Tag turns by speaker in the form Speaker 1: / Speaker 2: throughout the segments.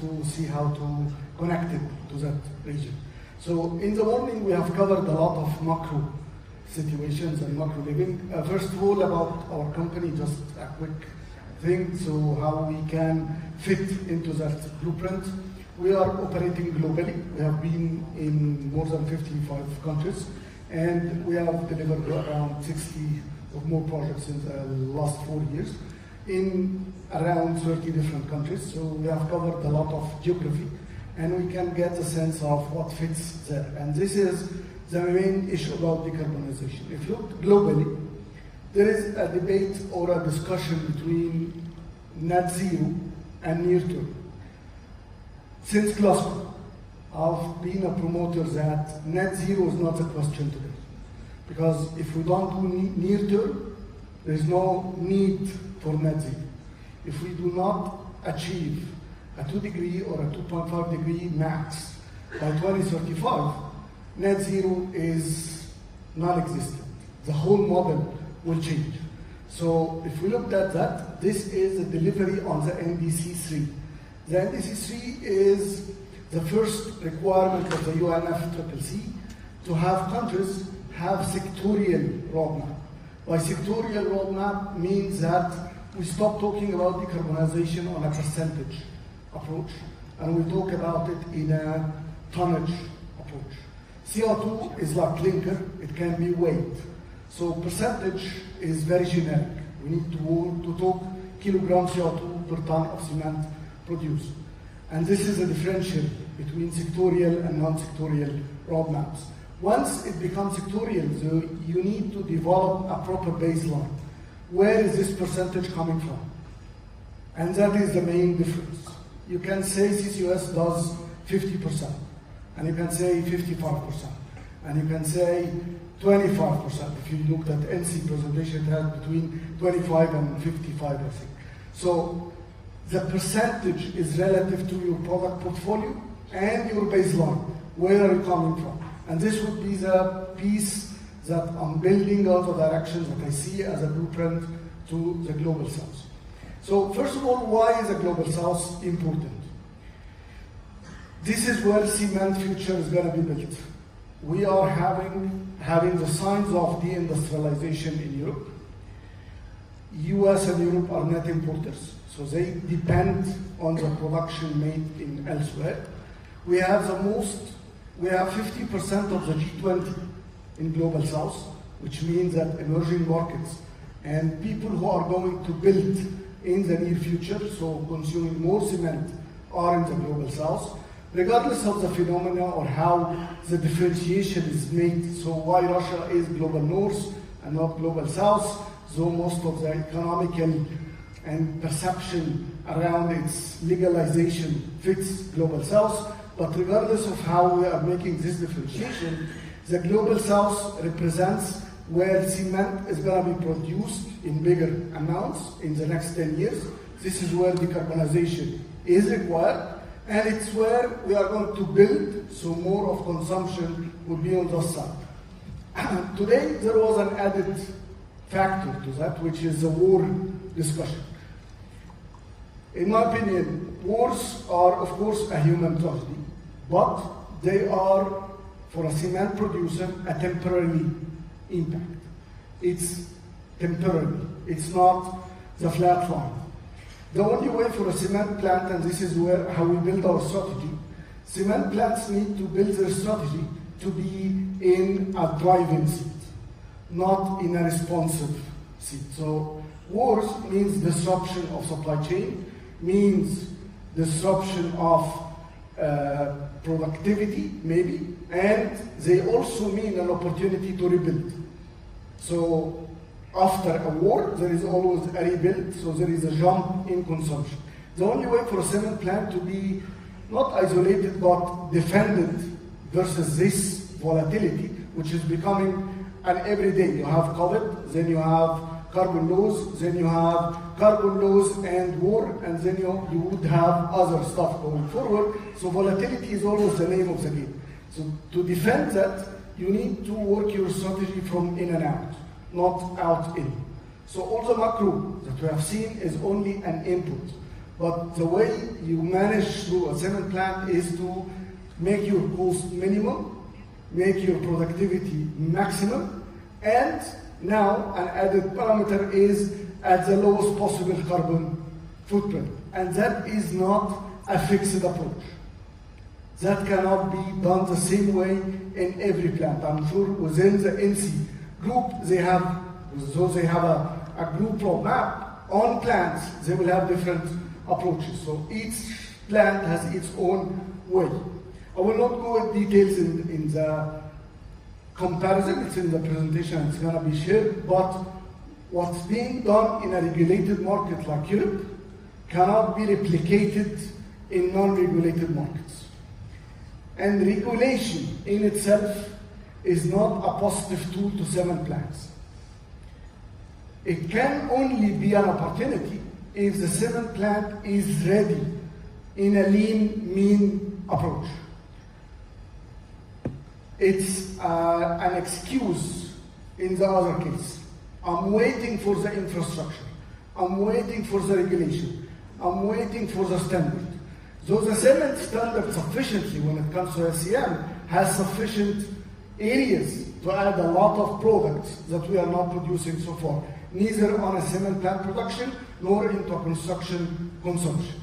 Speaker 1: to see how to connect it to that region. So in the morning, we have covered a lot of macro situations and macro living. First of all, about our company, just a quick thing, so how we can fit into that blueprint. We are operating globally. We have been in more than 55 countries, and we have delivered around 60 or more projects in the last 4 years in around 30 different countries. So we have covered a lot of geography, and we can get a sense of what fits there. And this is the main issue about decarbonization. If you look globally, there is a debate or a discussion between net zero and near term. Since Glasgow, I've been a promoter that net zero is not a question today. Because if we don't do near term, there's no need for net zero. If we do not achieve a 2 degree or a 2.5 degree max by 2035, net zero is non-existent. The whole model will change. So if we looked at that, this is the delivery on the NDC 3. The NDC 3 is the first requirement of the UNFCCC to have countries have sectorial roadmap. By sectorial roadmap means that we stop talking about decarbonization on a percentage approach, and we talk about it in a tonnage approach. CO2 is like clinker, it can be weight. So percentage is very generic. We need to talk kilogram CO2 per ton of cement produced. And this is a differential between sectorial and non-sectorial roadmaps. Once it becomes sectorial, so you need to develop a proper baseline. Where is this percentage coming from? And that is the main difference. You can say CCUS does 50%, and you can say 55%, and you can say 25%. If you looked at NC presentation, it had between 25 and 55, I think. So the percentage is relative to your product portfolio and your baseline. Where are you coming from? And this would be the piece that I'm building out of directions that I see as a blueprint to the Global South. So first of all, why is the Global South important? This is where cement future is going to be built. We are having the signs of deindustrialization in Europe. US and Europe are net importers, so they depend on the production made in elsewhere. We have 50% of the G20 in Global South, which means that emerging markets and people who are going to build in the near future, so consuming more cement, are in the Global South, regardless of the phenomena or how the differentiation is made. So why Russia is Global North and not Global South, though most of the economical and perception around its legalization fits Global South. But regardless of how we are making this differentiation, the Global South represents where cement is going to be produced in bigger amounts in the next 10 years. This is where decarbonization is required, and it's where we are going to build, so more of consumption will be on the side. Today, there was an added factor to that, which is the war discussion. In my opinion, wars are, of course, a human tragedy, but they are, for a cement producer, a temporary impact. It's temporary. It's not the flat line. The only way for a cement plant, and this is how we build our strategy, cement plants need to build their strategy to be in a driving seat, not in a responsive seat. So wars means disruption of supply chain, means disruption of productivity, maybe, and they also mean an opportunity to rebuild. So after a war, there is always a rebuild, so there is a jump in consumption. The only way for a cement plant to be not isolated but defended versus this volatility, which is becoming an everyday. You have COVID, then you have carbon laws, then you have carbon laws and war, and then you would have other stuff going forward. So volatility is always the name of the game. So to defend that, you need to work your strategy from in and out, not out in. So all the macro that we have seen is only an input. But the way you manage through a cement plant is to make your cost minimum, make your productivity maximum, and now an added parameter is at the lowest possible carbon footprint. And that is not a fixed approach. That cannot be done the same way in every plant. I'm sure within the NC group, they have a group roadmap on plants, they will have different approaches. So each plant has its own way. I will not go into details in the comparison, it's in the presentation, it's going to be shared, but what's being done in a regulated market like Europe cannot be replicated in non-regulated markets. And regulation in itself is not a positive tool to cement plants. It can only be an opportunity if the cement plant is ready in a lean, mean approach. It's an excuse in the other case. I'm waiting for the infrastructure. I'm waiting for the regulation. I'm waiting for the standard. So the cement standard sufficiently, when it comes to SCM, has sufficient areas to add a lot of products that we are not producing so far, neither on a cement plant production nor into construction consumption.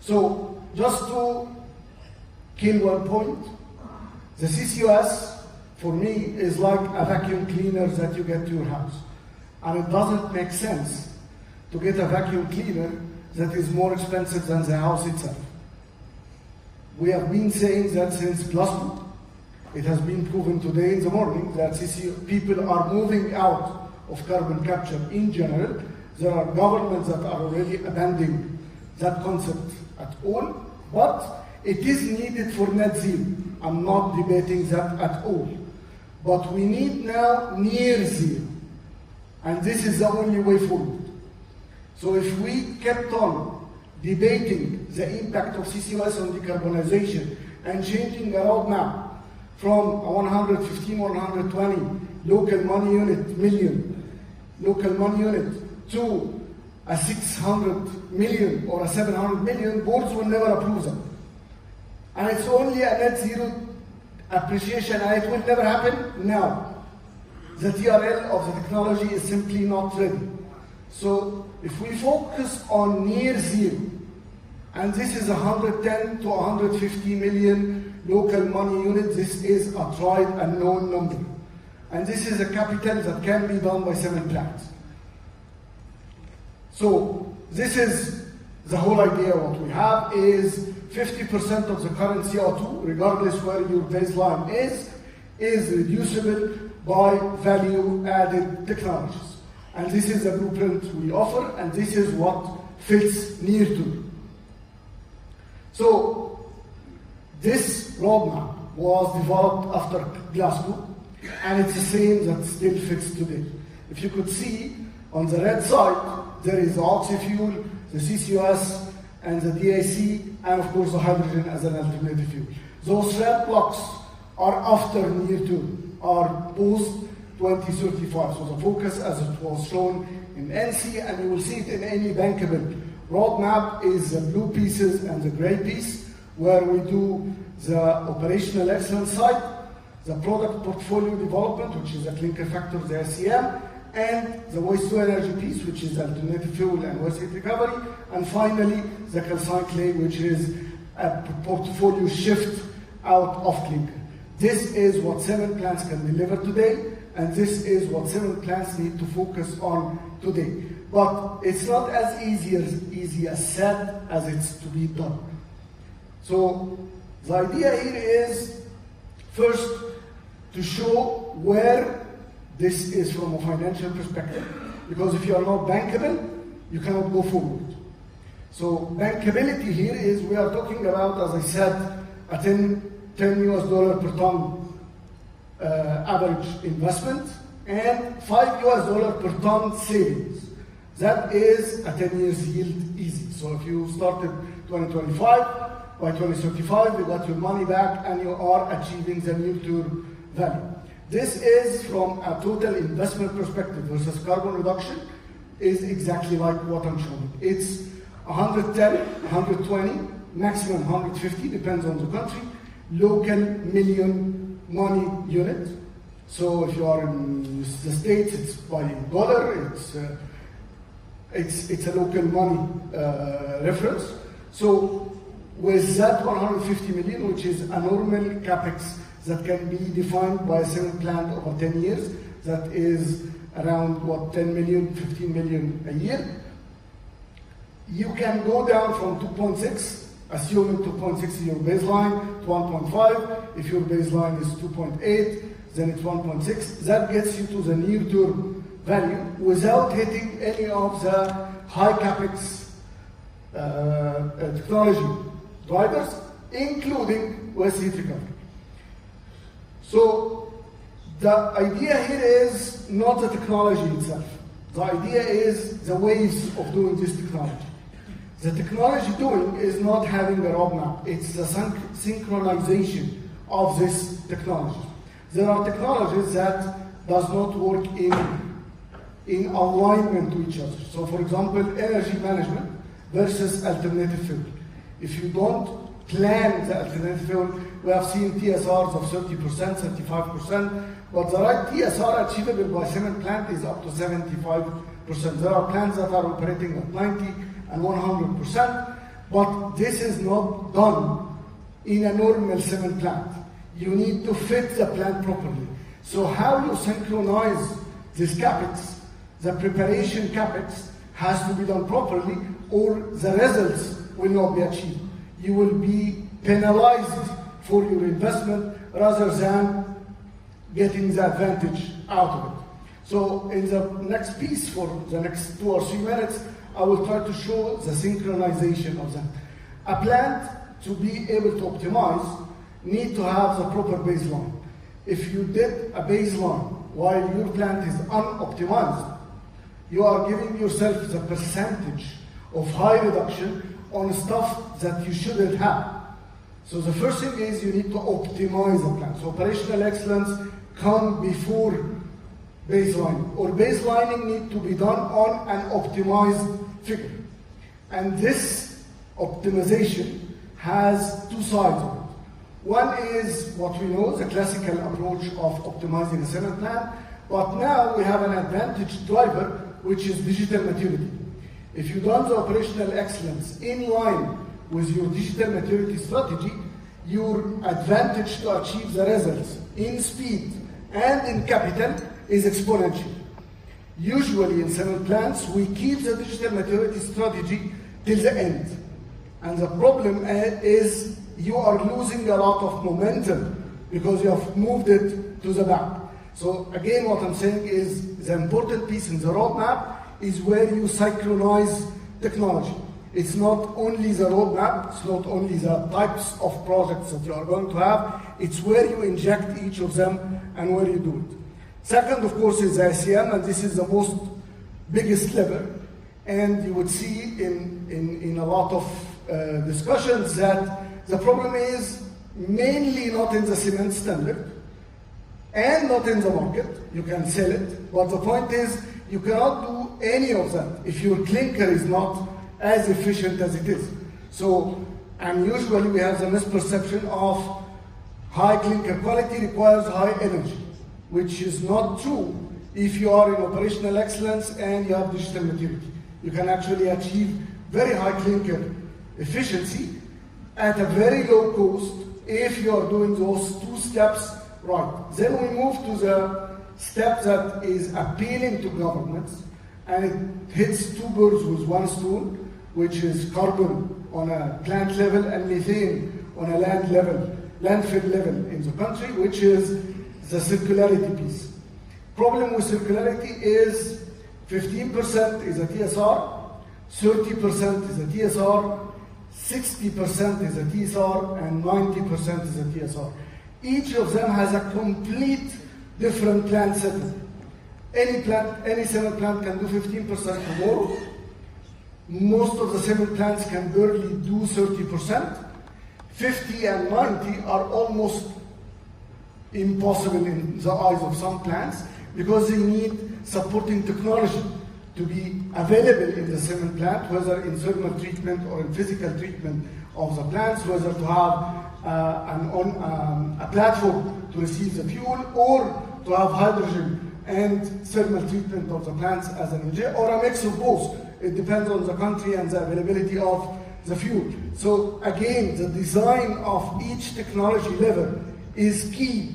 Speaker 1: So just to kill one point, the CCUS, for me, is like a vacuum cleaner that you get to your house. And it doesn't make sense to get a vacuum cleaner that is more expensive than the house itself. We have been saying that since Glasgow. It has been proven today in the morning that people are moving out of carbon capture in general. There are governments that are already abandoning that concept at all, but it is needed for net zero. I'm not debating that at all. But we need now near zero. And this is the only way forward. So if we kept on debating the impact of CCUS on decarbonization and changing a roadmap from a 115, 120 local money unit million, local money unit to a 600 million or a 700 million, boards will never approve them. And it's only a net zero appreciation, and it will never happen now. The TRL of the technology is simply not ready. So if we focus on near zero, and this is 110 to 150 million local money units, this is a tried and known number. And this is a capital that can be done by cement plants. So this is the whole idea. What we have is 50% of the current CO2, regardless where your baseline is reducible by value-added technologies. And this is the blueprint we offer, and this is what fits near to. So this roadmap was developed after Glasgow, and it's the same that still fits today. If you could see on the red side, there is the oxy-fuel, the CCUS, and the DAC, and of course the hydrogen as an alternative fuel. Those red blocks are after near to, are post 2035. So the focus, as it was shown in NC, and you will see it in any bankable roadmap, is the blue pieces and the gray piece, where we do the operational excellence side, the product portfolio development, which is the clinker factor, the SCM, and the waste-to-energy piece, which is alternative fuel and waste heat recovery, and finally the calcined clay, which is a portfolio shift out of clinker. This is what cement plants can deliver today, and this is what cement plants need to focus on today. But it's not as easy as said as it's to be done. So the idea here is first to show where this is from a financial perspective, because if you are not bankable, you cannot go forward. So bankability here is, we are talking about, as I said, a $10 US per ton average investment and $5 per ton savings. That is a 10 years yield easy. So if you started 2025, by 2035 you got your money back and you are achieving the near value. This is from a total investment perspective versus carbon reduction, is exactly like what I'm showing. It's 110, 120, maximum 150, depends on the country, local million money unit. So if you are in the States, it's by dollar, it's a local money reference. So with that 150 million, which is a normal CAPEX that can be defined by a cement plant over 10 years, that is around, 10 million, 15 million a year. You can go down from 2.6, assuming 2.6 is your baseline, to 1.5. If your baseline is 2.8, then it's 1.6. That gets you to the near-term value without hitting any of the high CAPEX technology drivers, including waste heat recovery. So the idea here is not the technology itself. The idea is the ways of doing this technology. The technology doing is not having a roadmap. It's the synchronization of this technology. There are technologies that does not work in alignment to each other. So for example, energy management versus alternative fuel. If you don't plan the alternative fuel, we have seen TSRs of 30%, 35%, but the right TSR achievable by cement plant is up to 75%. There are plants that are operating at 90 and 100%, but this is not done in a normal cement plant. You need to fit the plant properly. So how you synchronize this CAPEX, the preparation CAPEX, has to be done properly, or the results will not be achieved. You will be penalized for your investment rather than getting the advantage out of it. So in the next piece, for the next 2 or 3 minutes, I will try to show the synchronization of that. A plant, to be able to optimize, need to have the proper baseline. If you did a baseline while your plant is unoptimized, you are giving yourself the percentage of high reduction on stuff that you shouldn't have. So the first thing is you need to optimize the plant. So operational excellence come before baseline, or baselining need to be done on an optimized figure. And this optimization has 2 sides of it. One is what we know, the classical approach of optimizing a cement plant, but now we have an advantage driver, which is digital maturity. If you done the operational excellence in line with your digital maturity strategy, your advantage to achieve the results in speed and in capital is exponential. Usually in cement plants, we keep the digital maturity strategy till the end. And the problem is you are losing a lot of momentum because you have moved it to the back. So again, what I'm saying is the important piece in the roadmap is where you synchronize technology. It's not only the roadmap, it's not only the types of projects that you are going to have, it's where you inject each of them and where you do it. Second, of course, is the SCM, and this is the most biggest lever. And you would see in a lot of discussions that the problem is mainly not in the cement standard and not in the market. You can sell it, but the point is you cannot do any of that if your clinker is not as efficient as it is. So, and usually we have the misperception of high clinker quality requires high energy, which is not true if you are in operational excellence and you have digital maturity. You can actually achieve very high clinker efficiency at a very low cost if you are doing those 2 steps right. Then we move to the step that is appealing to governments, and it hits 2 birds with 1 stone, which is carbon on a plant level and methane on a landfill level in the country, which is the circularity piece. Problem with circularity is 15% is a TSR, 30% is a TSR, 60% is a TSR, and 90% is a TSR. Each of them has a complete different plant setup. Any cement plant can do 15% tomorrow. Most of the cement plants can barely do 30%. 50 and 90 are almost impossible in the eyes of some plants because they need supporting technology to be available in the cement plant, whether in thermal treatment or in physical treatment of the plants, whether to have a platform to receive the fuel, or to have hydrogen and thermal treatment of the plants as an energy, or a mix of both. It depends on the country and the availability of the fuel. So again, the design of each technology level is key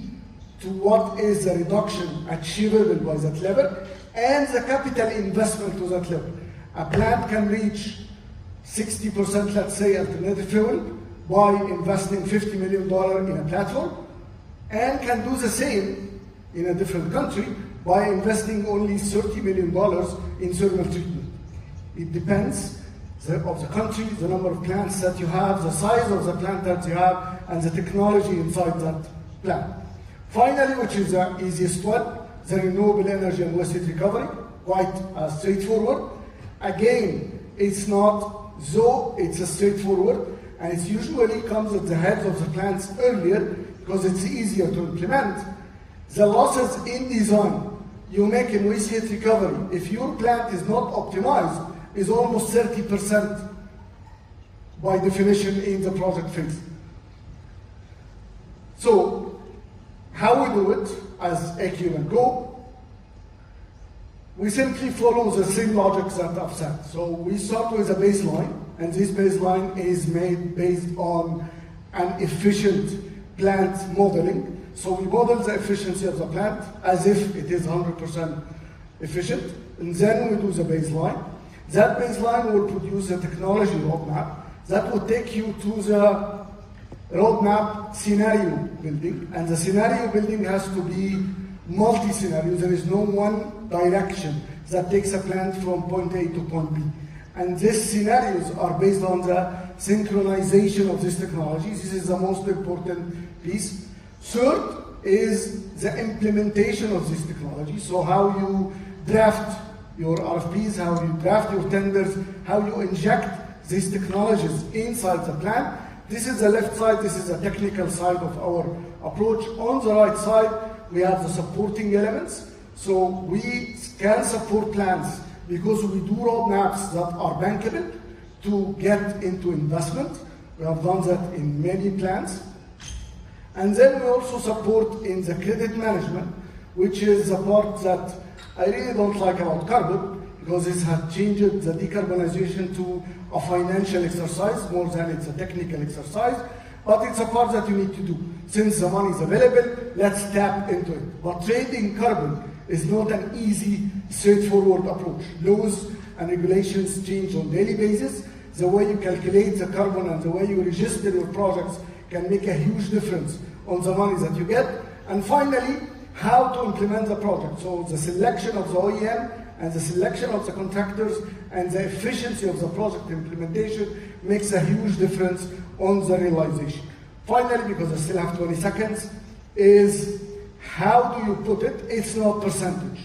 Speaker 1: to what is the reduction achievable by that level and the capital investment to that level. A plant can reach 60%, let's say, alternative fuel by investing $50 million in a platform, and can do the same in a different country by investing only $30 million in thermal treatment. It depends of the country, the number of plants that you have, the size of the plant that you have, and the technology inside that plant. Finally, which is the easiest one, the renewable energy and waste heat recovery, quite straightforward. Again, it's not though, it's a straightforward, and it usually comes at the heads of the plants earlier because it's easier to implement. The losses in design you make in waste heat recovery, if your plant is not optimized, is almost 30% by definition in the project phase. So, how we do it as A³&Co? We simply follow the same logics that I've said. So we start with a baseline, and this baseline is made based on an efficient plant modeling. So we model the efficiency of the plant as if it is 100% efficient, and then we do the baseline. That baseline will produce a technology roadmap that will take you to the roadmap scenario building, and the scenario building has to be multi-scenario. There is no one direction that takes a plant from point A to point B. And these scenarios are based on the synchronization of this technology. This is the most important piece. Third is the implementation of this technology. So how you draft your RFPs, how you draft your tenders, how you inject these technologies inside the plant. This is the left side, this is the technical side of our approach. On the right side, we have the supporting elements. So we can support plants because we do roadmaps that are bankable to get into investment. We have done that in many plants. And then we also support in the credit management, which is the part that I really don't like about carbon, because it has changed the decarbonization to a financial exercise more than it's a technical exercise. But it's a part that you need to do. Since the money is available, let's tap into it. But trading carbon is not an easy, straightforward approach. Laws and regulations change on a daily basis. The way you calculate the carbon and the way you register your projects can make a huge difference on the money that you get. And finally, how to implement the project. So the selection of the OEM and the selection of the contractors and the efficiency of the project implementation makes a huge difference on the realization. Finally, because I still have 20 seconds, is how do you put it? It's not percentage.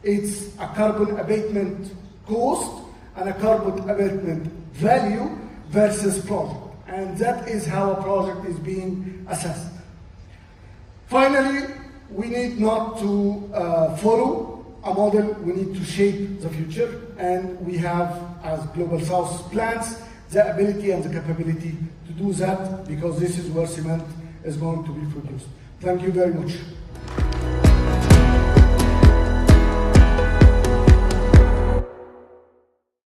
Speaker 1: It's a carbon abatement cost and a carbon abatement value versus project. And that is how a project is being assessed. Finally, we need not to follow a model, we need to shape the future, and we have, as Global South plans, the ability and the capability to do that, because this is where cement is going to be produced. Thank you very much.